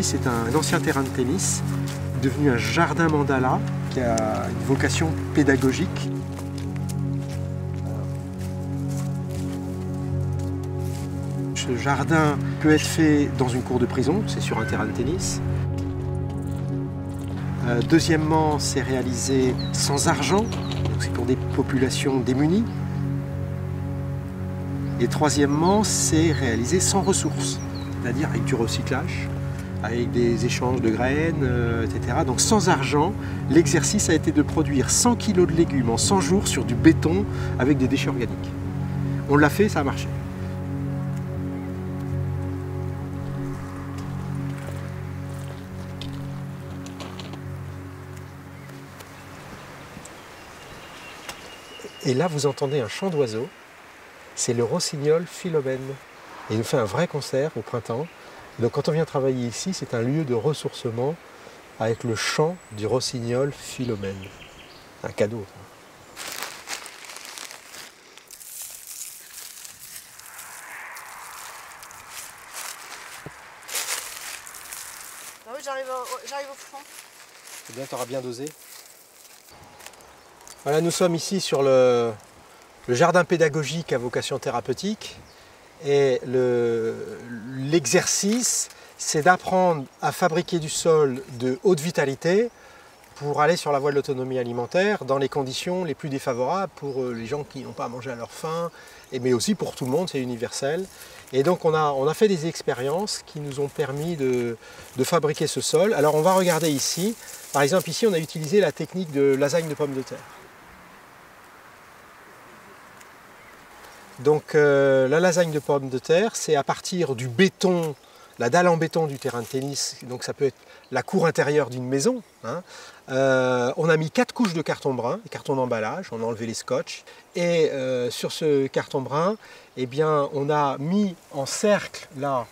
c'est un ancien terrain de tennis, devenu un jardin mandala qui a une vocation pédagogique. Ce jardin peut être fait dans une cour de prison, c'est sur un terrain de tennis. Deuxièmement, c'est réalisé sans argent, donc c'est pour des populations démunies. Et troisièmement, c'est réalisé sans ressources, c'est-à-dire avec du recyclage, avec des échanges de graines, etc. Donc sans argent, l'exercice a été de produire 100 kg de légumes en 100 jours sur du béton avec des déchets organiques. On l'a fait, ça a marché. Et là, vous entendez un chant d'oiseaux. C'est le rossignol philomène. Et il nous fait un vrai concert au printemps. Donc quand on vient travailler ici, c'est un lieu de ressourcement avec le chant du rossignol philomène. Un cadeau. Ah oui, j'arrive au fond. C'est bien, tu auras bien dosé. Voilà, nous sommes ici sur le jardin pédagogique à vocation thérapeutique. Et l'exercice, c'est d'apprendre à fabriquer du sol de haute vitalité pour aller sur la voie de l'autonomie alimentaire dans les conditions les plus défavorables pour les gens qui n'ont pas à manger à leur faim, mais aussi pour tout le monde, c'est universel. Et donc on a fait des expériences qui nous ont permis de fabriquer ce sol. Alors on va regarder ici, par exemple ici on a utilisé la technique de lasagne de pommes de terre. Donc la lasagne de pommes de terre, c'est à partir du béton, la dalle en béton du terrain de tennis, donc ça peut être la cour intérieure d'une maison. Hein. On a mis 4 couches de carton brun, des cartons d'emballage, on a enlevé les scotch. Et sur ce carton brun, eh bien, on a mis en cercle là,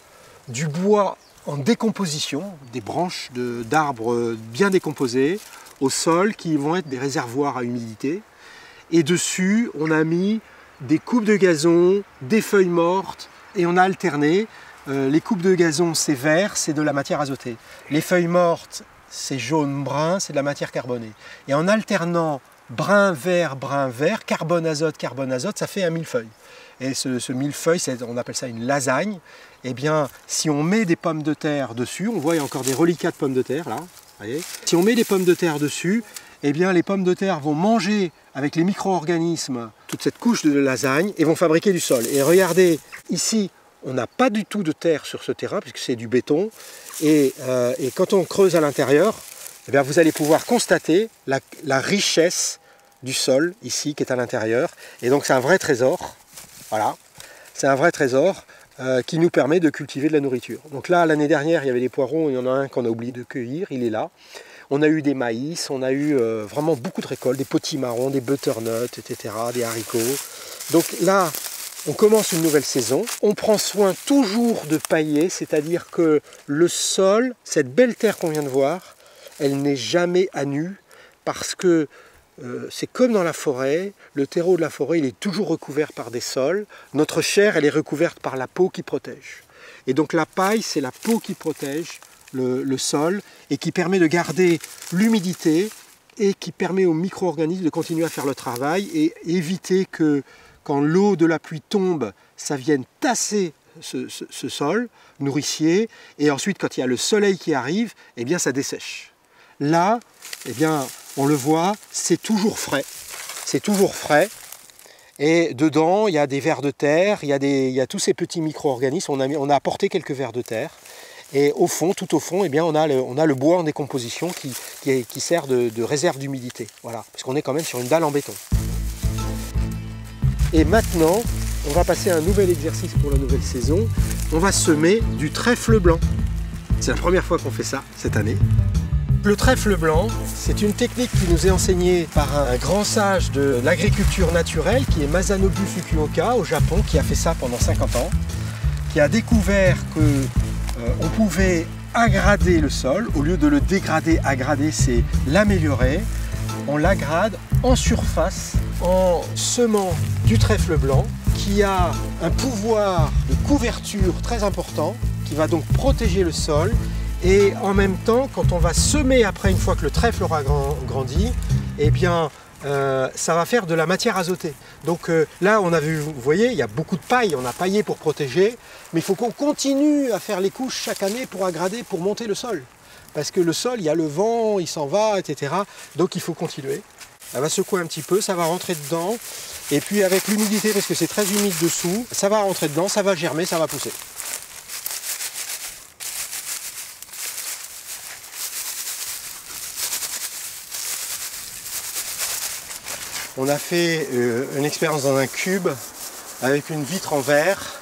du bois en décomposition, des branches d'arbres bien décomposées, au sol, qui vont être des réservoirs à humidité. Et dessus, on a mis des coupes de gazon, des feuilles mortes, et on a alterné. Les coupes de gazon, c'est vert, c'est de la matière azotée. Les feuilles mortes, c'est jaune-brun, c'est de la matière carbonée. Et en alternant brun-vert, carbone-azote, ça fait un millefeuille. Et ce millefeuille, on appelle ça une lasagne. Eh bien, si on met des pommes de terre dessus, on voit il y a encore des reliquats de pommes de terre là. Voyez. Si on met des pommes de terre dessus, eh bien, les pommes de terre vont manger avec les micro-organismes toute cette couche de lasagne et vont fabriquer du sol. Et regardez, ici, on n'a pas du tout de terre sur ce terrain puisque c'est du béton. Et quand on creuse à l'intérieur, eh bien, vous allez pouvoir constater la richesse du sol ici qui est à l'intérieur. Et donc c'est un vrai trésor. Voilà, c'est un vrai trésor qui nous permet de cultiver de la nourriture. Donc là, l'année dernière, il y avait des poireaux, il y en a un qu'on a oublié de cueillir, il est là. On a eu des maïs, on a eu vraiment beaucoup de récoltes, des potimarrons, des butternuts, etc., des haricots. Donc là, on commence une nouvelle saison. On prend soin toujours de pailler, c'est-à-dire que le sol, cette belle terre qu'on vient de voir, elle n'est jamais à nu parce que c'est comme dans la forêt, le terreau de la forêt, il est toujours recouvert par des sols. Notre chair, elle est recouverte par la peau qui protège. Et donc la paille, c'est la peau qui protège le sol et qui permet de garder l'humidité et qui permet aux micro-organismes de continuer à faire le travail et éviter que quand l'eau de la pluie tombe, ça vienne tasser ce sol nourricier et ensuite quand il y a le soleil qui arrive, eh bien ça dessèche. Là, eh bien, on le voit, c'est toujours frais. C'est toujours frais. Et dedans, il y a des vers de terre, il y a tous ces petits micro-organismes. On a apporté quelques vers de terre. Et au fond, tout au fond, eh bien, on a le bois en décomposition qui sert de réserve d'humidité. Voilà, parce qu'on est quand même sur une dalle en béton. Et maintenant, on va passer à un nouvel exercice pour la nouvelle saison. On va semer du trèfle blanc. C'est la première fois qu'on fait ça cette année. Le trèfle blanc, c'est une technique qui nous est enseignée par un grand sage de l'agriculture naturelle qui est Masanobu Fukuoka au Japon, qui a fait ça pendant 50 ans, qui a découvert qu'on pouvait aggrader le sol. Au lieu de le dégrader, aggrader, c'est l'améliorer. On l'agrade en surface en semant du trèfle blanc qui a un pouvoir de couverture très important, qui va donc protéger le sol Et en même temps, quand on va semer après, une fois que le trèfle aura grandi, eh bien, ça va faire de la matière azotée. Donc là, on a vu, vous voyez, il y a beaucoup de paille, on a paillé pour protéger, mais il faut qu'on continue à faire les couches chaque année pour aggrader, pour monter le sol. Parce que le sol, il y a le vent, il s'en va, etc. Donc il faut continuer. Ça va secouer un petit peu, ça va rentrer dedans. Et puis avec l'humidité, parce que c'est très humide dessous, ça va rentrer dedans, ça va germer, ça va pousser. On a fait une expérience dans un cube avec une vitre en verre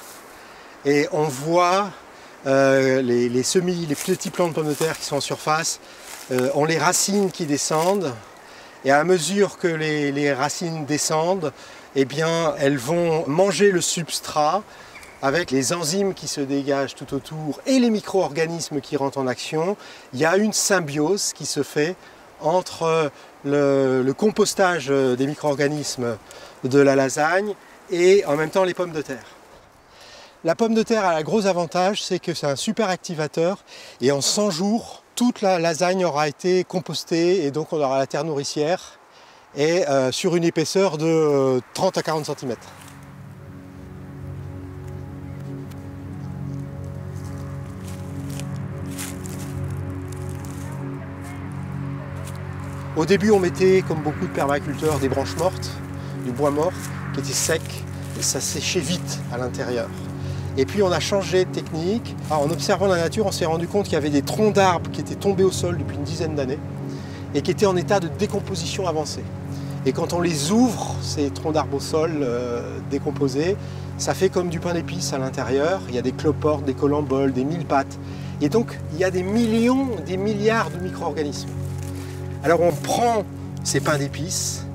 et on voit les semis, les petits plants de pommes de terre qui sont en surface, ont les racines qui descendent et à mesure que les racines descendent, eh bien, elles vont manger le substrat avec les enzymes qui se dégagent tout autour et les micro-organismes qui rentrent en action. Il y a une symbiose qui se fait entre le compostage des micro-organismes de la lasagne et en même temps les pommes de terre. La pomme de terre a un gros avantage, c'est que c'est un super activateur et en 100 jours, toute la lasagne aura été compostée et donc on aura la terre nourricière et sur une épaisseur de 30 à 40 cm. Au début, on mettait, comme beaucoup de permaculteurs, des branches mortes, du bois mort, qui était sec, et ça séchait vite à l'intérieur. Et puis on a changé de technique. En observant la nature, on s'est rendu compte qu'il y avait des troncs d'arbres qui étaient tombés au sol depuis une dizaine d'années et qui étaient en état de décomposition avancée. Et quand on les ouvre, ces troncs d'arbres au sol décomposés, ça fait comme du pain d'épices à l'intérieur. Il y a des cloportes, des colamboles, des mille-pattes. Et donc, il y a des millions, des milliards de micro-organismes. Alors on prend ces pains d'épices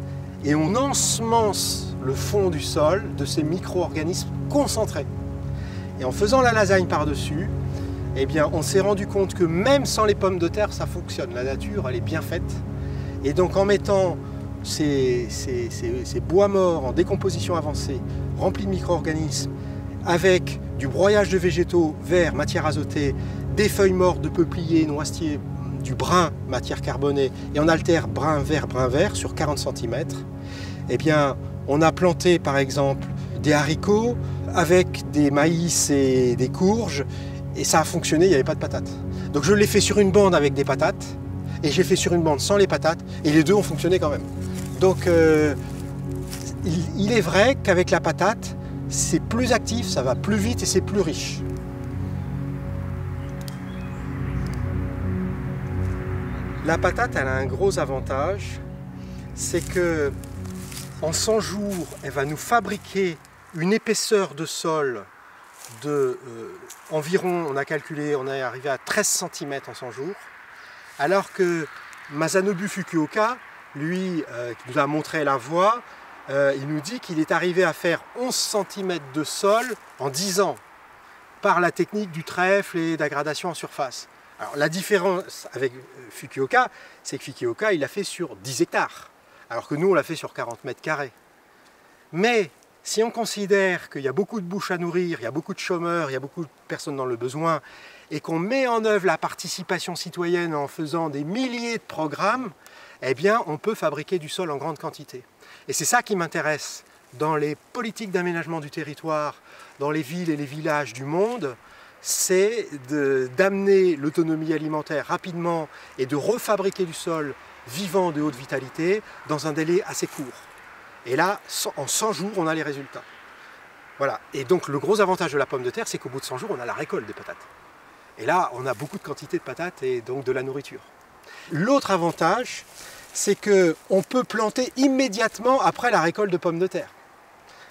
et on ensemence le fond du sol de ces micro-organismes concentrés. Et en faisant la lasagne par-dessus, eh bien, on s'est rendu compte que même sans les pommes de terre, ça fonctionne. La nature, elle est bien faite. Et donc en mettant ces bois morts en décomposition avancée, remplis de micro-organismes, avec du broyage de végétaux verts, matière azotée, des feuilles mortes de peupliers, noisetiers, du brun, matière carbonée, et on altère brun-vert sur 40 cm, eh bien, on a planté par exemple des haricots avec des maïs et des courges, et ça a fonctionné, il n'y avait pas de patates. Donc je l'ai fait sur une bande avec des patates, et j'ai fait sur une bande sans les patates, et les deux ont fonctionné quand même. Donc il est vrai qu'avec la patate, c'est plus actif, ça va plus vite et c'est plus riche. La patate, elle a un gros avantage, c'est que en 100 jours, elle va nous fabriquer une épaisseur de sol de environ, on a calculé, on est arrivé à 13 cm en 100 jours, alors que Masanobu Fukuoka, lui, qui nous a montré la voie, il nous dit qu'il est arrivé à faire 11 cm de sol en 10 ans, par la technique du trèfle et d'aggradation en surface. Alors la différence avec Fukuoka, c'est que Fukuoka, il l'a fait sur 10 hectares, alors que nous, on l'a fait sur 40 mètres carrés. Mais si on considère qu'il y a beaucoup de bouches à nourrir, il y a beaucoup de chômeurs, il y a beaucoup de personnes dans le besoin, et qu'on met en œuvre la participation citoyenne en faisant des milliers de programmes, eh bien, on peut fabriquer du sol en grande quantité. Et c'est ça qui m'intéresse dans les politiques d'aménagement du territoire, dans les villes et les villages du monde, c'est d'amener l'autonomie alimentaire rapidement et de refabriquer du sol vivant de haute vitalité dans un délai assez court. Et là, en 100 jours, on a les résultats. Voilà. Et donc le gros avantage de la pomme de terre, c'est qu'au bout de 100 jours, on a la récolte des patates. Et là, on a beaucoup de quantité de patates et donc de la nourriture. L'autre avantage, c'est qu'on peut planter immédiatement après la récolte de pommes de terre.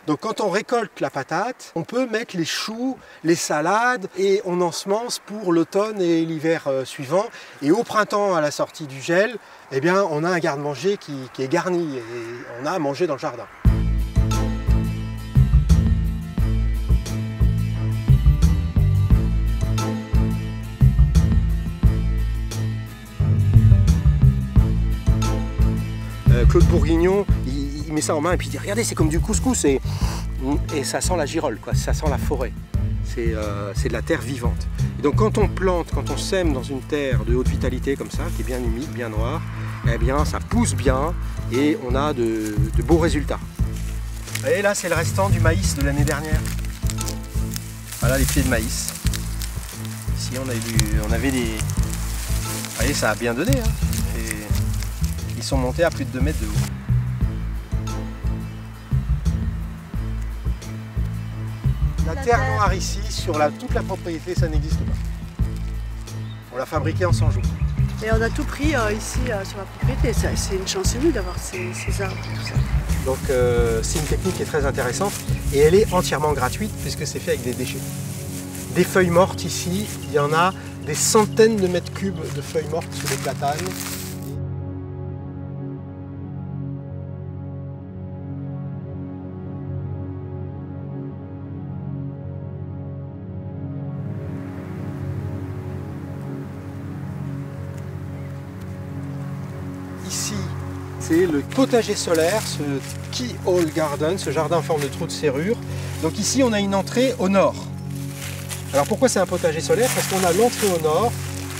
Donc quand on récolte la patate, on peut mettre les choux, les salades et on ensemence pour l'automne et l'hiver suivant. Et au printemps, à la sortie du gel, eh bien, on a un garde-manger qui est garni et on a à manger dans le jardin. Claude Bourguignon, il met ça en main et puis il dit regardez, c'est comme du couscous et ça sent la girole, quoi, ça sent la forêt. c'est de la terre vivante. Et donc quand on plante, quand on sème dans une terre de haute vitalité comme ça, qui est bien humide, bien noire, eh bien ça pousse bien et on a de beaux résultats. Et là c'est le restant du maïs de l'année dernière. Voilà les pieds de maïs. Ici on avait des... Vous voyez, ça a bien donné, hein. Ils sont montés à plus de 2 mètres de haut. La terre noire ici, sur toute la propriété, ça n'existe pas. On l'a fabriquée en 100 jours. Et on a tout pris ici sur la propriété. C'est une chance inouïe d'avoir ces arbres et tout ça. Donc c'est une technique qui est très intéressante et elle est entièrement gratuite puisque c'est fait avec des déchets. Des feuilles mortes ici, il y en a des centaines de mètres cubes de feuilles mortes sur les platanes. Ici, c'est le potager solaire, ce keyhole garden, ce jardin en forme de trou de serrure. Donc ici, on a une entrée au nord. Alors pourquoi c'est un potager solaire? Parce qu'on a l'entrée au nord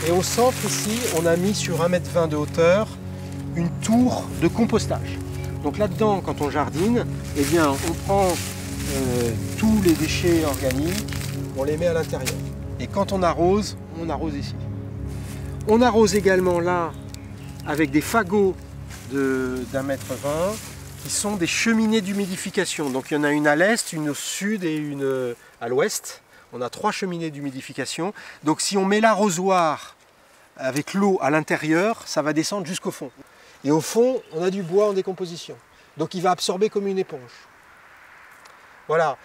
et au centre ici, on a mis sur 1,20 m de hauteur une tour de compostage. Donc là-dedans, quand on jardine, eh bien, on prend tous les déchets organiques, on les met à l'intérieur. Et quand on arrose ici. On arrose également là avec des fagots d'1,20 m qui sont des cheminées d'humidification. Donc il y en a une à l'est, une au sud et une à l'ouest. On a 3 cheminées d'humidification. Donc si on met l'arrosoir avec l'eau à l'intérieur, ça va descendre jusqu'au fond. Et au fond, on a du bois en décomposition. Donc il va absorber comme une éponge. Voilà.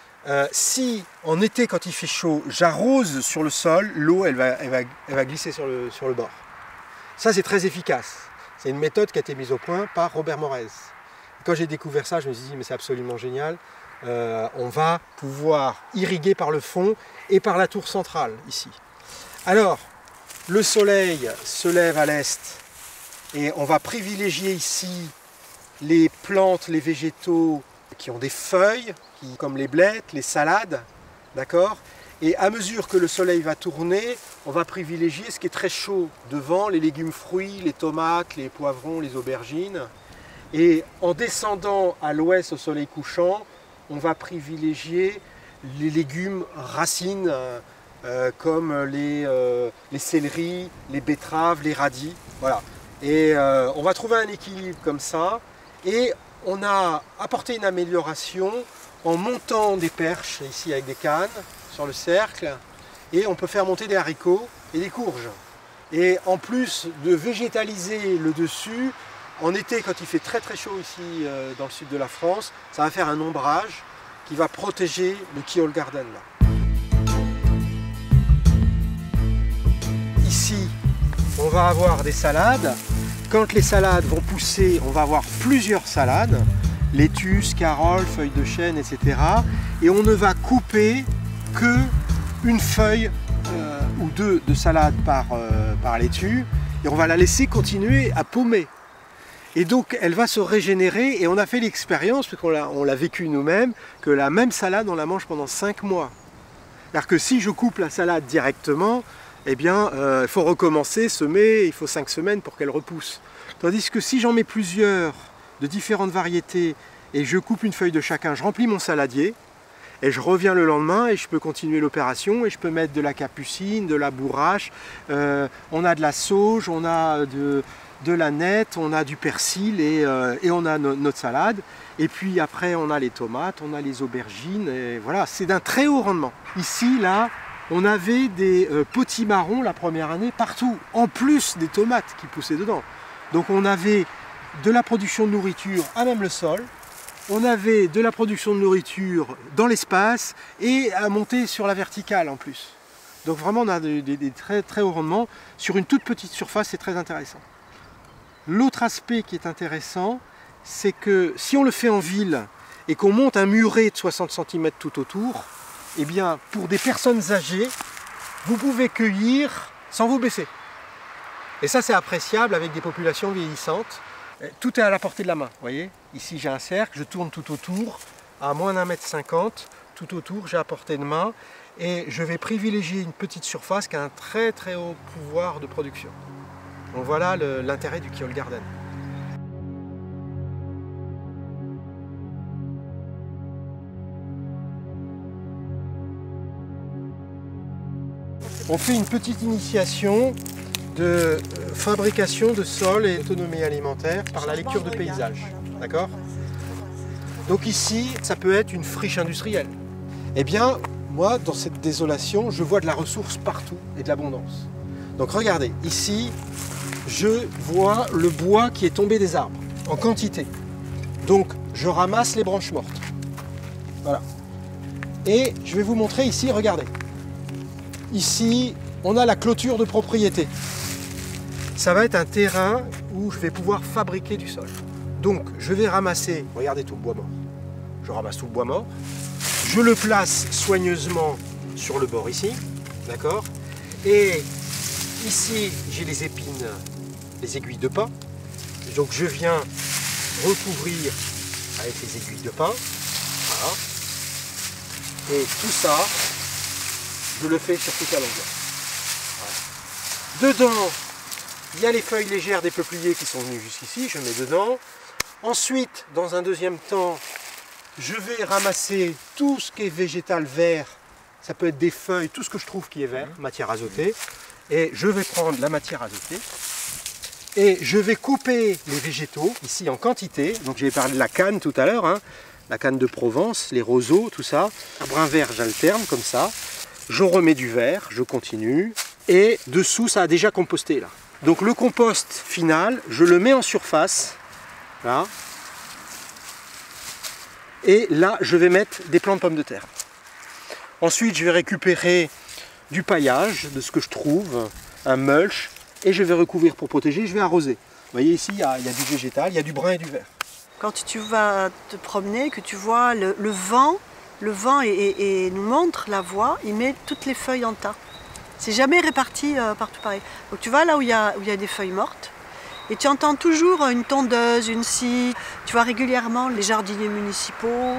Si en été, quand il fait chaud, j'arrose sur le sol, l'eau elle va glisser sur le bord. Ça c'est très efficace. C'est une méthode qui a été mise au point par Robert Morez. Quand j'ai découvert ça, je me suis dit mais c'est absolument génial. On va pouvoir irriguer par le fond et par la tour centrale ici. Alors, le soleil se lève à l'est et on va privilégier ici les plantes, les végétaux qui ont des feuilles, comme les blettes, les salades, d'accord? Et à mesure que le soleil va tourner, on va privilégier ce qui est très chaud devant, les légumes fruits, les tomates, les poivrons, les aubergines. Et en descendant à l'ouest au soleil couchant, on va privilégier les légumes racines comme les céleris, les betteraves, les radis. Voilà. Et on va trouver un équilibre comme ça. Et on a apporté une amélioration en montant des perches, ici avec des cannes, sur le cercle. Et on peut faire monter des haricots et des courges. Et en plus de végétaliser le dessus, en été, quand il fait très très chaud ici dans le sud de la France, ça va faire un ombrage qui va protéger le keyhole garden là. Ici, on va avoir des salades. Quand les salades vont pousser, on va avoir plusieurs salades, laitue, carolle, feuilles de chêne, etc. Et on ne va couper que une feuille ou deux de salade par laitue, et on va la laisser continuer à paumer. Et donc elle va se régénérer, et on a fait l'expérience, parce qu'on l'a vécu nous-mêmes, que la même salade on la mange pendant 5 mois. C'est-à-dire que si je coupe la salade directement, eh bien il faut recommencer, semer, il faut 5 semaines pour qu'elle repousse. Tandis que si j'en mets plusieurs de différentes variétés, et je coupe une feuille de chacun, je remplis mon saladier, et je reviens le lendemain et je peux continuer l'opération, et je peux mettre de la capucine, de la bourrache, on a de la sauge, on a de la nette, on a du persil et on a notre salade. Et puis après on a les tomates, on a les aubergines, et voilà, c'est d'un très haut rendement. Ici, là, on avait des potimarrons la première année partout, en plus des tomates qui poussaient dedans. Donc on avait de la production de nourriture à même le sol, on avait de la production de nourriture dans l'espace et à monter sur la verticale en plus. Donc vraiment on a des très très hauts rendements sur une toute petite surface, c'est très intéressant. L'autre aspect qui est intéressant, c'est que si on le fait en ville et qu'on monte un muret de 60 cm tout autour, eh bien pour des personnes âgées, vous pouvez cueillir sans vous baisser. Et ça c'est appréciable avec des populations vieillissantes. Tout est à la portée de la main, vous voyez. Ici j'ai un cercle, je tourne tout autour, à moins d'1,50 m, tout autour, j'ai à portée de main et je vais privilégier une petite surface qui a un très très haut pouvoir de production. Donc voilà l'intérêt du Kewl Garden. On fait une petite initiation de fabrication de sol et autonomie alimentaire par la lecture de paysages. D'accord ? Donc ici, ça peut être une friche industrielle. Eh bien, moi, dans cette désolation, je vois de la ressource partout et de l'abondance. Donc regardez, ici, je vois le bois qui est tombé des arbres, en quantité. Donc, je ramasse les branches mortes. Voilà. Et je vais vous montrer ici, regardez. Ici, on a la clôture de propriété. Ça va être un terrain où je vais pouvoir fabriquer du sol. Donc, je vais ramasser, regardez tout le bois mort. Je ramasse tout le bois mort. Je le place soigneusement sur le bord ici, d'accord? Et ici, j'ai les épines, les aiguilles de pin. Donc, je viens recouvrir avec les aiguilles de pin. Voilà. Et tout ça, je le fais sur toute la longueur. Voilà. Dedans, il y a les feuilles légères des peupliers qui sont venues jusqu'ici, je mets dedans. Ensuite, dans un deuxième temps, je vais ramasser tout ce qui est végétal vert. Ça peut être des feuilles, tout ce que je trouve qui est vert, matière azotée. Et je vais prendre la matière azotée et je vais couper les végétaux, ici en quantité. Donc j'ai parlé de la canne tout à l'heure, hein, la canne de Provence, les roseaux, tout ça. Un brun vert, j'alterne comme ça. Je remets du vert, je continue. Et dessous, ça a déjà composté là. Donc le compost final, je le mets en surface. Là. Et là, je vais mettre des plants de pommes de terre. Ensuite, je vais récupérer du paillage, de ce que je trouve, un mulch, et je vais recouvrir pour protéger, je vais arroser. Vous voyez ici, il y a du végétal, il y a du brun et du vert. Quand tu vas te promener, que tu vois le vent nous montre la voie, il met toutes les feuilles en tas. C'est jamais réparti partout pareil. Donc tu vas là où il y a des feuilles mortes, et tu entends toujours une tondeuse, une scie. Tu vois régulièrement les jardiniers municipaux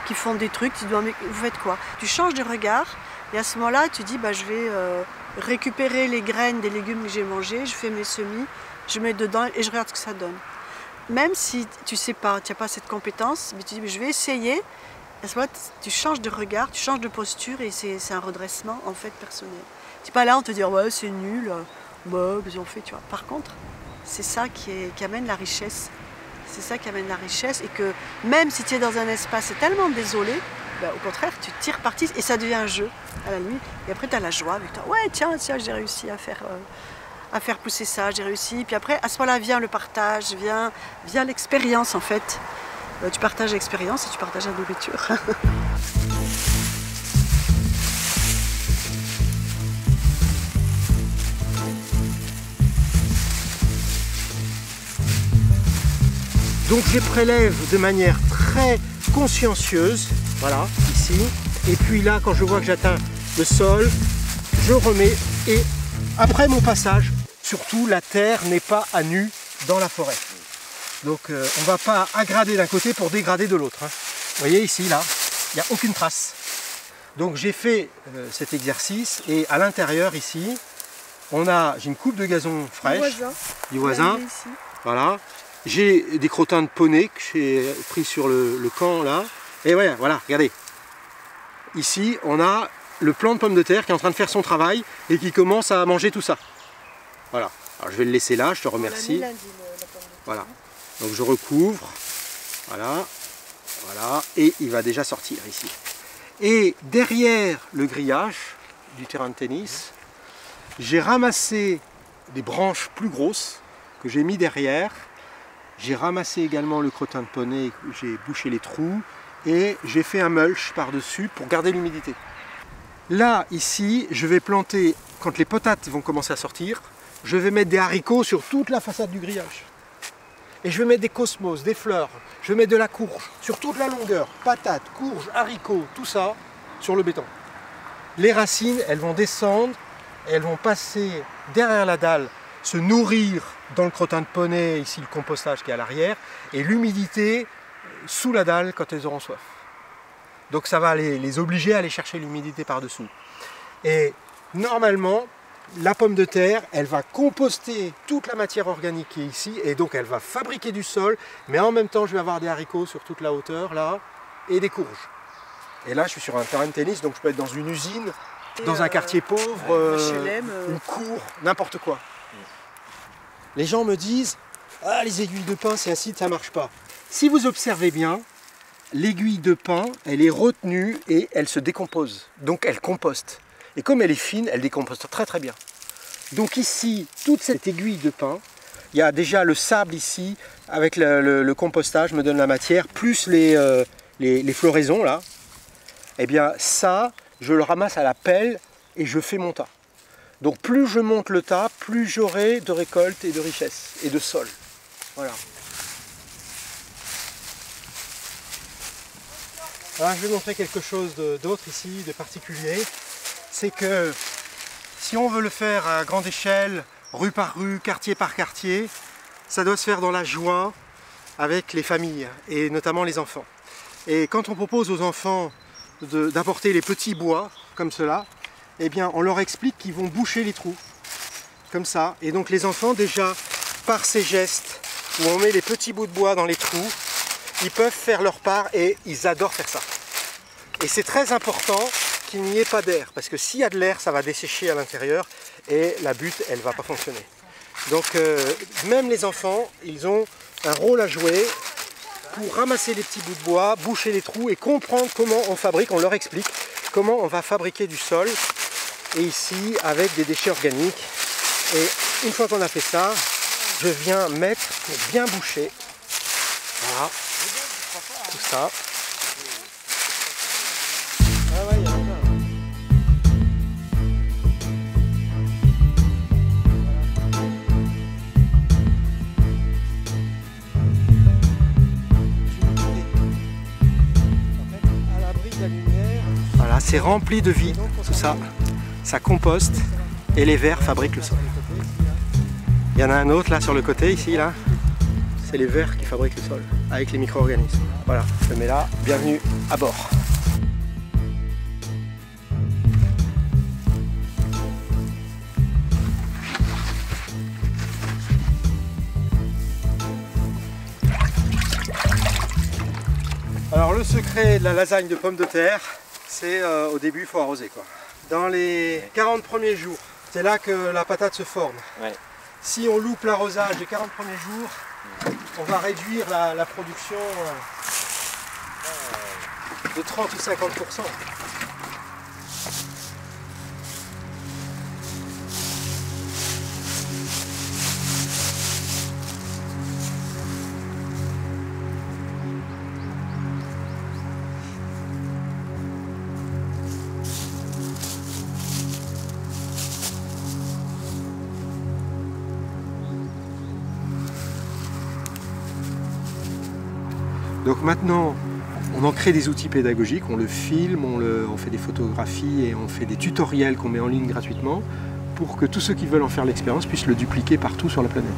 qui font des trucs, tu te dis mais vous faites quoi? Tu changes de regard et à ce moment-là tu dis bah, je vais récupérer les graines des légumes que j'ai mangés, je fais mes semis, je mets dedans et je regarde ce que ça donne. Même si tu sais pas, tu n'as pas cette compétence, mais tu dis mais je vais essayer. À ce moment-là tu changes de regard, tu changes de posture et c'est un redressement en fait personnel. Tu n'es pas là on te dit ouais c'est nul, bah, qu'est-ce qu'on fait, tu vois. Par contre, c'est ça qui amène la richesse. C'est ça qui amène la richesse et que même si tu es dans un espace tellement désolé, ben, au contraire, tu tires parti et ça devient un jeu à la nuit. Et après, tu as la joie avec toi. Ouais, tiens, j'ai réussi à faire pousser ça, j'ai réussi. Puis après, à ce moment-là, vient le partage, vient l'expérience en fait. Tu partages l'expérience et tu partages la nourriture. Donc je prélève de manière très consciencieuse, voilà, ici. Et puis là, quand je vois que j'atteins le sol, je remets. Et après mon passage, surtout, la terre n'est pas à nu dans la forêt. Donc on ne va pas agrader d'un côté pour dégrader de l'autre. Hein. Vous voyez ici, là, il n'y a aucune trace. Donc j'ai fait cet exercice et à l'intérieur, ici, j'ai une coupe de gazon fraîche. Du voisin. Voilà. J'ai des crottins de poney que j'ai pris sur le camp là. Et ouais, voilà, regardez. Ici, on a le plant de pommes de terre qui est en train de faire son travail et qui commence à manger tout ça. Voilà. Alors je vais le laisser là, je te remercie. Voilà. Donc je recouvre. Voilà. Voilà. Et il va déjà sortir ici. Et derrière le grillage du terrain de tennis, j'ai ramassé des branches plus grosses que j'ai mis derrière. J'ai ramassé également le crottin de poney, j'ai bouché les trous et j'ai fait un mulch par-dessus pour garder l'humidité. Là, ici, je vais planter, quand les patates vont commencer à sortir, je vais mettre des haricots sur toute la façade du grillage. Et je vais mettre des cosmos, des fleurs, je vais mettre de la courge sur toute la longueur, patates, courges, haricots, tout ça sur le béton. Les racines, elles vont descendre, elles vont passer derrière la dalle, se nourrir dans le crottin de poney, ici le compostage qui est à l'arrière, et l'humidité sous la dalle quand elles auront soif. Donc ça va les obliger à aller chercher l'humidité par-dessous. Et normalement, la pomme de terre, elle va composter toute la matière organique qui est ici, et donc elle va fabriquer du sol, mais en même temps je vais avoir des haricots sur toute la hauteur là, et des courges. Et là je suis sur un terrain de tennis, donc je peux être dans une usine, dans un quartier pauvre, une cour, n'importe quoi. Les gens me disent, ah les aiguilles de pin c'est acide, ça ne marche pas. Si vous observez bien, l'aiguille de pin, elle est retenue et elle se décompose, donc elle composte. Et comme elle est fine, elle décompose très très bien. Donc ici, toute cette aiguille de pin, il y a déjà le sable ici, avec le compostage me donne la matière, plus les floraisons là. Eh bien ça, je le ramasse à la pelle et je fais mon tas. Donc plus je monte le tas, plus j'aurai de récolte et de richesse et de sol. Voilà. Alors, je vais montrer quelque chose d'autre ici, de particulier. C'est que si on veut le faire à grande échelle, rue par rue, quartier par quartier, ça doit se faire dans la joie avec les familles et notamment les enfants. Et quand on propose aux enfants d'apporter les petits bois comme cela, eh bien on leur explique qu'ils vont boucher les trous comme ça. Et donc les enfants déjà par ces gestes où on met les petits bouts de bois dans les trous, ils peuvent faire leur part et ils adorent faire ça. Et c'est très important qu'il n'y ait pas d'air, parce que s'il y a de l'air, ça va dessécher à l'intérieur et la butte, elle ne va pas fonctionner. Donc même les enfants, ils ont un rôle à jouer pour ramasser les petits bouts de bois, boucher les trous et comprendre comment on fabrique, on leur explique comment on va fabriquer du sol, et ici avec des déchets organiques. Et une fois qu'on a fait ça, je viens mettre pour bien boucher, voilà, tout ça. Voilà, c'est rempli de vie, tout ça. Ça composte et les vers fabriquent le sol. Il y en a un autre là sur le côté, ici, là. C'est les vers qui fabriquent le sol, avec les micro-organismes. Voilà, je le mets là, bienvenue à bord. Alors le secret de la lasagne de pommes de terre, c'est au début il faut arroser quoi. Dans les 40 premiers jours, c'est là que la patate se forme. Ouais. Si on loupe l'arrosage des 40 premiers jours, on va réduire la production de 30 ou 50%. Donc maintenant, on en crée des outils pédagogiques, on le filme, on fait des photographies et on fait des tutoriels qu'on met en ligne gratuitement pour que tous ceux qui veulent en faire l'expérience puissent le dupliquer partout sur la planète.